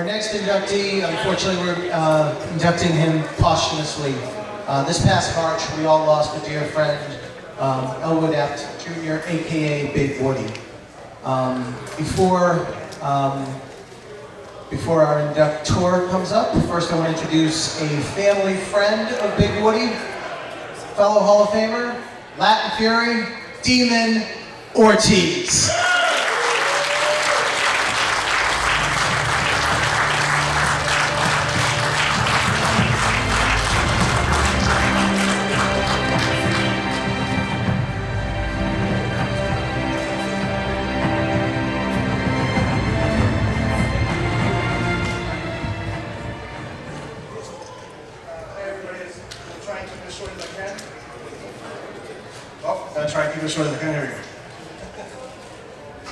Our next inductee, unfortunately, we're inducting him posthumously. This past March, we all lost a dear friend, Elwood Apt Jr., aka Big Woody. Before our inductor comes up, first I want to introduce a family friend of Big Woody, fellow Hall of Famer, Latin Fury, Demon Ortiz.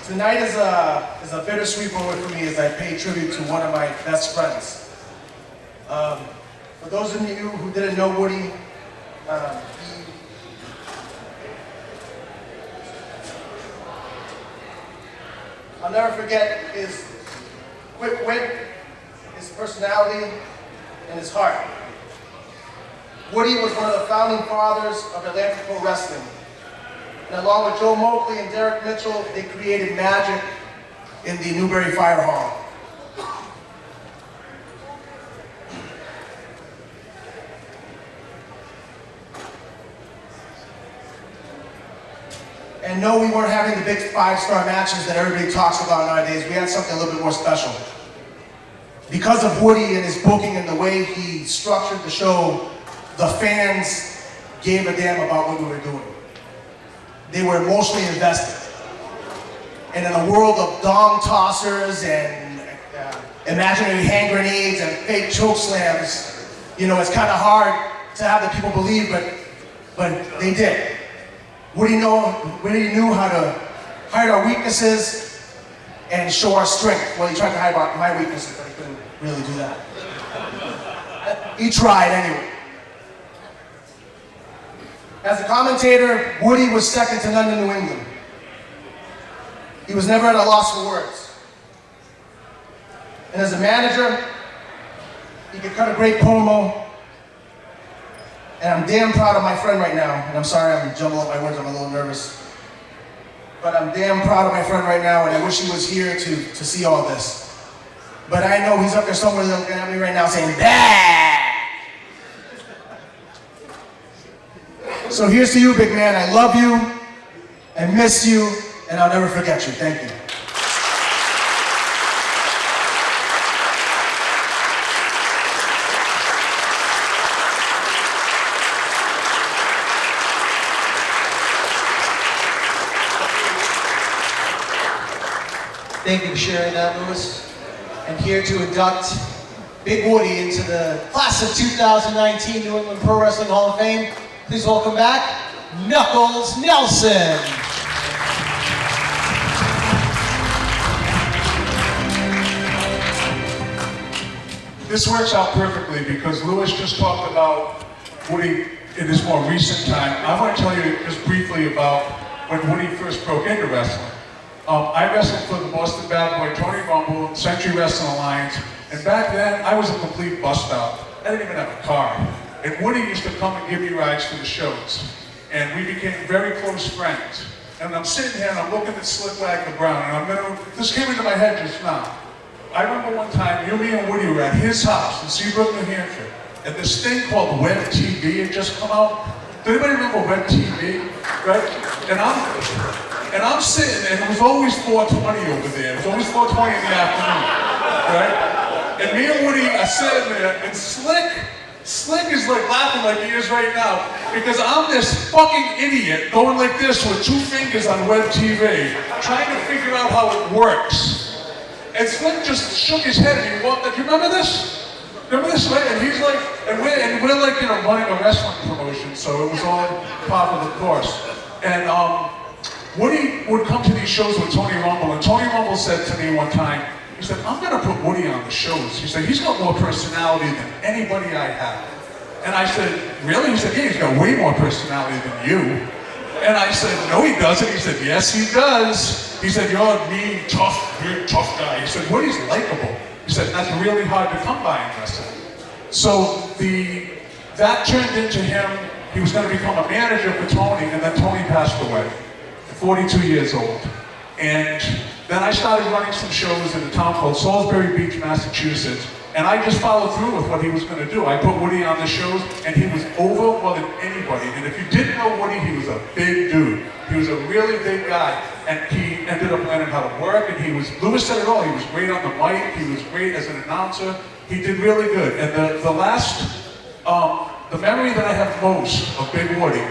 Tonight is a bittersweet moment for me as I pay tribute to one of my best friends. For those of you who didn't know Woody, I'll never forget his quick wit, his personality, and his heart. Woody was one of the founding fathers of Atlantic Pro Wrestling. And along with Joe Moakley and Derek Mitchell, they created magic in the Newbury Fire Hall. And no, we weren't having the big 5-star matches that everybody talks about nowadays. We had something a little bit more special. Because of Woody and his booking and the way he structured the show, the fans gave a damn about what we were doing. They were emotionally invested. And in a world of dong tossers and imaginary hand grenades and fake choke slams, you know, it's kind of hard to have the people believe, but they did. Woody knew how to hide our weaknesses and show our strength. Well, he tried to hide my weaknesses, but he couldn't really do that. He tried anyway. As a commentator, Woody was second to none in New England. He was never at a loss for words. And as a manager, he could cut a great promo. And I'm damn proud of my friend right now. And I'm sorry I'm jumbling up my words, I'm a little nervous. But I'm damn proud of my friend right now, and I wish he was here to see all this. But I know he's up there somewhere looking at me right now saying, "Bah!" So here's to you, big man. I love you, I miss you, and I'll never forget you. Thank you. Thank you for sharing that, Luis. And here to induct Big Woody into the class of 2019 New England Pro Wrestling Hall of Fame, please welcome back, Knuckles Nelson. This works out perfectly because Luis just talked about Woody in his more recent time. I want to tell you just briefly about when Woody first broke into wrestling. I wrestled for the Boston Bad Boy, Tony Rumble, Century Wrestling Alliance, and back then I was a complete bust-out. I didn't even have a car. And Woody used to come and give me rides to the shows. And we became very close friends. And I'm sitting here and I'm looking at Slickwack the Brown, and this came into my head just now. I remember one time, me and Woody were at his house in Seabrook, New Hampshire, and this thing called Web TV had just come out. Does anybody remember Web TV? Right? And I'm sitting, and it was always 4:20 over there. It was always 4:20 in the afternoon, right? And me and Woody are sitting there, and Slick is like laughing like he is right now, because I'm this fucking idiot going like this with 2 fingers on Web TV, trying to figure out how it works. And Slick just shook his head and he walked up. You remember this? Remember this, right? And he's like, and we're like, you know, running a wrestling promotion, so it was all part of the course. And Woody would come to these shows with Tony Rumble, and Tony Rumble said to me one time, he said, "I'm gonna put Woody on the shows." He said, "He's got more personality than anybody I have." And I said, "Really?" He said, "Yeah, he's got way more personality than you." And I said, "No, he doesn't." He said, "Yes, he does." He said, "You're a mean, tough, big, tough guy." He said, "Woody's likable." He He said, that's really hard to come by in wrestling. So that turned into him, he was going to become a manager for Tony, and then Tony passed away, at 42 years old. And then I started running some shows in a town called Salisbury Beach, Massachusetts, and I just followed through with what he was going to do. I put Woody on the shows, and he was over more than anybody. And if you didn't know Woody, he was a big dude. He was a really big guy, and he ended up learning how to work, and Luis said it all, he was great on the mic, he was great as an announcer, he did really good. And the memory that I have most of Big Woody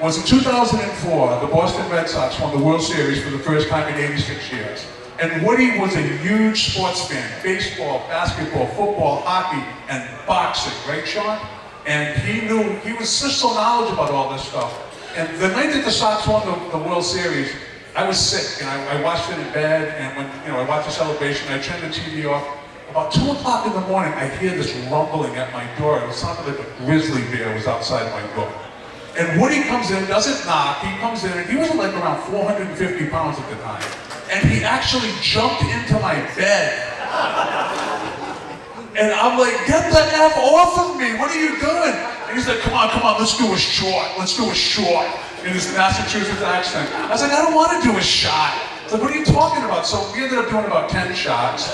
was in 2004, the Boston Red Sox won the World Series for the first time in 86 years. And Woody was a huge sports fan, baseball, basketball, football, hockey, and boxing, right, Sean? And he was just so knowledgeable about all this stuff. And the night that the Sox won the World Series, I was sick, and I watched it in bed, and when I watched the celebration, I turned the TV off. About 2 o'clock in the morning, I hear this rumbling at my door. It sounded like a grizzly bear was outside my door. And Woody comes in, doesn't knock, he comes in, and he was like around 450 pounds at the time. And he actually jumped into my bed. And I'm like, get the F off of me, what are you doing? And he's like, come on, let's do a short, in his Massachusetts accent. I was like, I don't want to do a shot. He's like, what are you talking about? So we ended up doing about 10 shots.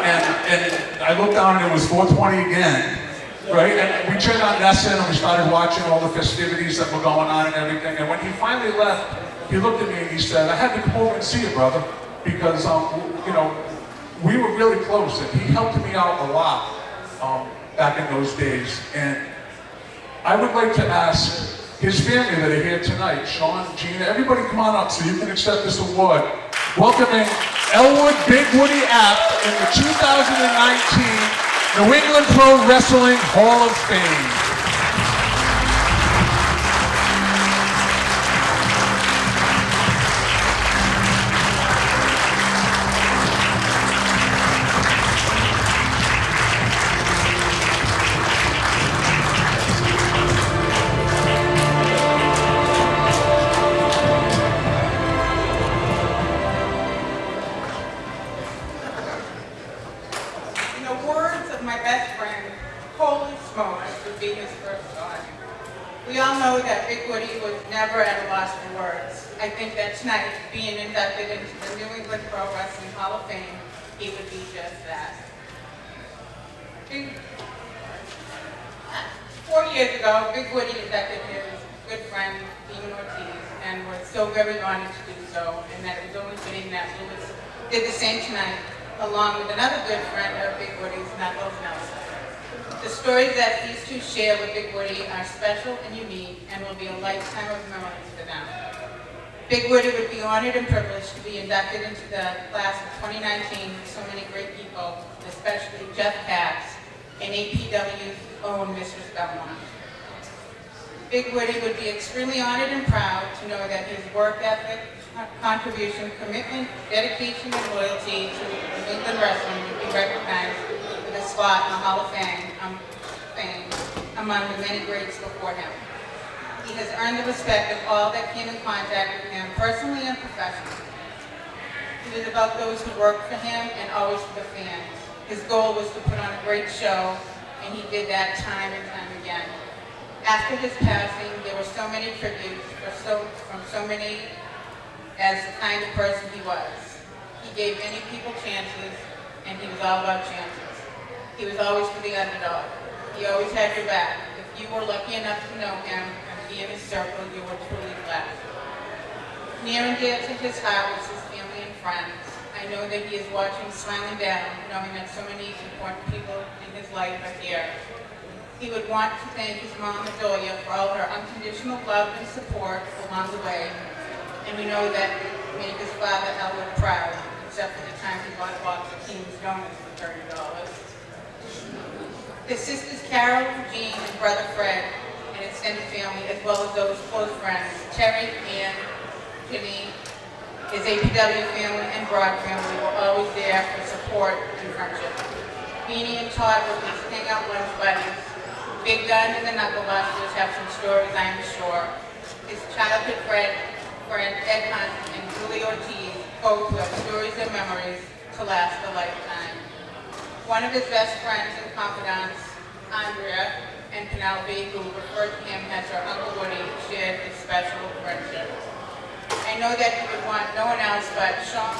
And I looked down and it was 420 again, right? And we turned on Nessun and we started watching all the festivities that were going on and everything. And when he finally left, he looked at me and he said, I had to come over and see you, brother, because, we were really close and he helped me out a lot back in those days. And I would like to ask his family that are here tonight, Sean, Gina, everybody come on up so you can accept this award. Welcoming Elwood Big Woody Apt in the 2019 New England Pro Wrestling Hall of Fame. We all know that Big Woody was never at a loss for words. I think that tonight, being inducted into the New England Pro Wrestling Hall of Fame, he would be just that. 4 years ago, Big Woody inducted his good friend, Luis Ortiz, and was so very honored to do so, and that it was only fitting that Luis did the same tonight, along with another good friend of Big Woody's, Knuckles Nelson. The stories that these two share with Big Woody are special and unique and will be a lifetime of memories for them. Big Woody would be honored and privileged to be inducted into the class of 2019 with so many great people, especially Jeff Katz and APW's own Mistress Belmont. Big Woody would be extremely honored and proud to know that his work ethic, contribution, commitment, dedication, and loyalty to New England wrestling would be recognized with a spot in the Hall of Fame among the many greats before him. He has earned the respect of all that came in contact with him, personally and professionally. He was about those who worked for him and always for the fans. His goal was to put on a great show, and he did that time and time again. After his passing, there were so many tributes from so many as the kind of person he was. He gave many people chances, and he was all about chances. He was always for the underdog. He always had your back. If you were lucky enough to know him and be in his circle, you were truly blessed. Near and dear to his heart was his family and friends. I know that he is watching, smiling down, knowing that so many important people in his life are here. He would want to thank his mom, Adolia, for all her unconditional love and support along the way. And we know that made his father, Elwood, proud, except for the time he bought a box of King's Donuts for $30. His sisters Carol, Jean, and brother Fred, and extended family, as well as those close friends, Terry, Ann, Jenny, his APW family, and Broad family were always there for support and friendship. Beanie and Todd were his hangout lunch buddies. Big Gun and the Knuckle Busters have some stories, I am sure. His childhood friend Ed Hunt and Julie Ortiz both have stories and memories to last a lifetime. One of his best friends and confidants, Andrea and Penelope, who referred to him as her Uncle Woody, shared this special friendship. I know that he would want no one else but Sean,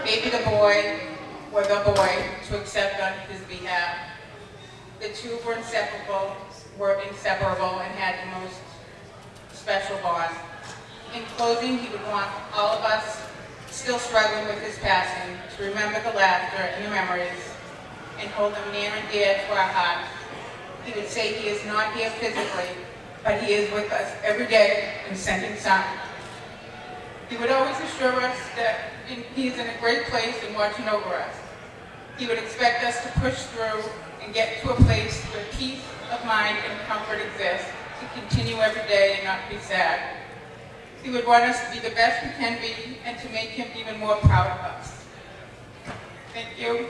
maybe the boy, or the boy, to accept on his behalf. The two were inseparable and had the most special bond. In closing, he would want all of us still struggling with his passing to remember the laughter and the memories and hold them near and dear to our hearts. He would say he is not here physically, but he is with us every day and sending some. He would always assure us that he is in a great place and watching over us. He would expect us to push through and get to a place where peace of mind and comfort exists, to continue every day and not be sad. He would want us to be the best we can be and to make him even more proud of us. Thank you.